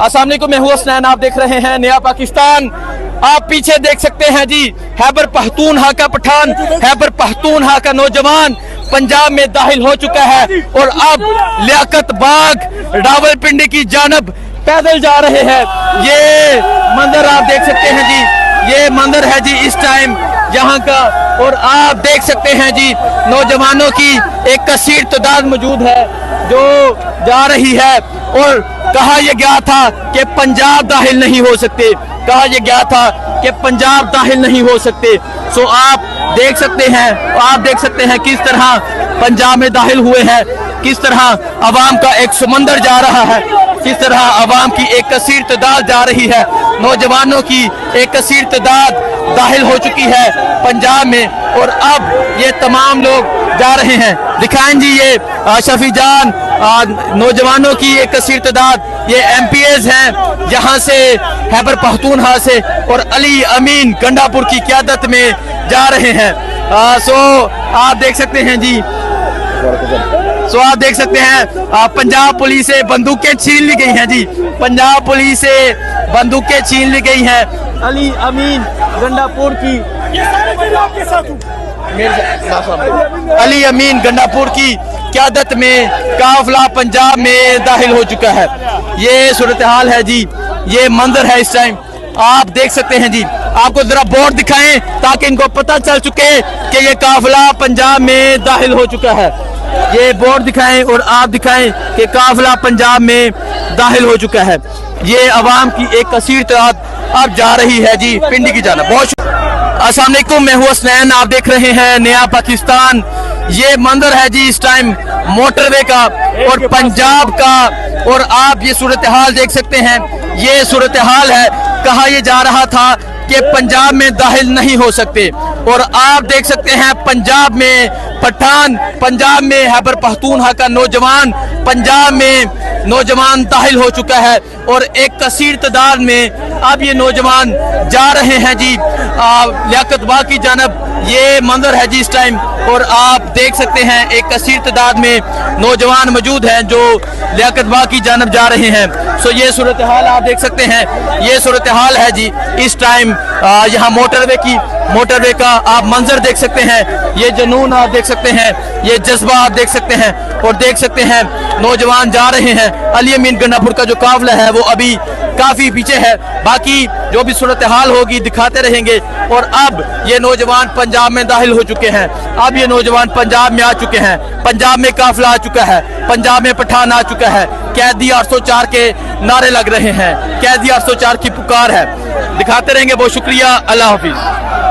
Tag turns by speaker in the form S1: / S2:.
S1: अस्सलाम वालेकुम, मैं हूं हसनैन, आप देख रहे हैं नया पाकिस्तान। आप पीछे देख सकते हैं जी, खैबर पख्तूनख्वा का पठान, खैबर पख्तूनख्वा का नौजवान पंजाब में दाखिल हो चुका है और अब लियाकत बाग रावलपिंडी की जानब पैदल जा रहे हैं। ये मंजर आप देख सकते हैं जी, ये मंजर है जी इस टाइम यहाँ का। और आप देख सकते हैं जी, नौजवानों की एक कसीर तादाद मौजूद है जो जा रही है। और कहा यह गया था कि पंजाब दाखिल नहीं हो सकते, कहा यह गया था कि पंजाब दाखिल नहीं हो सकते। सो आप देख सकते हैं, आप देख सकते हैं किस तरह पंजाब में दाखिल हुए हैं, किस तरह अवाम का एक समंदर जा रहा है, किस तरह अवाम की एक कसीर तादाद जा रही है, नौजवानों की एक कसीर तादाद दाखिल हो चुकी है पंजाब में। और अब ये तमाम लोग जा रहे हैं। दिखाएं जी, ये शफी जान नौजवानों की एक कसीर तादाद, ये MPs हैं यहाँ से खैबर पख्तूनख्वा से, और अली अमीन गंडापुर की क़यादत में जा रहे हैं। सो आप देख सकते हैं जी, आप देख सकते हैं पंजाब पुलिस से बंदूकें छीन ली गई हैं जी, पंजाब पुलिस से बंदूकें छीन ली गई हैं। अली अमीन गंडापुर की अली अमीन गंडापुर की क़यादत में काफिला पंजाब में दाखिल हो चुका है। ये सूरत हाल है जी, ये मंजर है इस टाइम आप देख सकते हैं जी। आपको जरा बोर्ड दिखाएं ताकि इनको पता चल चुके कि ये काफिला पंजाब में दाखिल हो चुका है। ये बोर्ड दिखाएं और आप दिखाएं कि काफिला पंजाब में दाखिल हो चुका है। ये अवाम की एक कसीर तादाद अब जा रही है जी पिंडी की जानब। बहुत अस्सलाम वालेकुम, मैं हूं हसनैन, आप देख रहे हैं नया पाकिस्तान। ये मंजर है जी इस टाइम मोटरवे का और पंजाब का, और आप ये सूरत हाल देख सकते हैं, ये सूरत हाल है। कहा यह जा रहा था कि पंजाब में दाखिल नहीं हो सकते, और आप देख सकते हैं पंजाब में पठान, पंजाब में खैबर पख्तूनख्वा का नौजवान पंजाब में नौजवान दाखिल हो चुका है। और एक कसीर तादाद में अब ये नौजवान जा रहे हैं जी लियाकत बाग की जानब। ये मंजर है जी इस टाइम, और आप देख सकते हैं एक कसीर तादाद में नौजवान मौजूद हैं जो लियाकत बाग की जानब जा रहे हैं। सो ये सूरत हाल आप देख सकते हैं, ये सूरत हाल है जी इस टाइम यहाँ मोटरवे का आप मंजर देख सकते हैं, ये जुनून आप देख सकते हैं, ये जज्बा आप देख सकते हैं, और देख सकते हैं नौजवान जा रहे हैं। अली अमीन गंडापुर का जो काफिला है वो अभी काफी पीछे है, बाकी जो भी सूरत हाल होगी दिखाते रहेंगे। और अब ये नौजवान पंजाब में दाखिल हो चुके हैं, अब ये नौजवान पंजाब में आ चुके हैं, पंजाब में काफिला आ चुका है, पंजाब में पठान आ चुका है। कैदी 804 के नारे लग रहे हैं, कैदी 804 की पुकार है। दिखाते रहेंगे, बहुत शुक्रिया, अल्लाह हाफिज।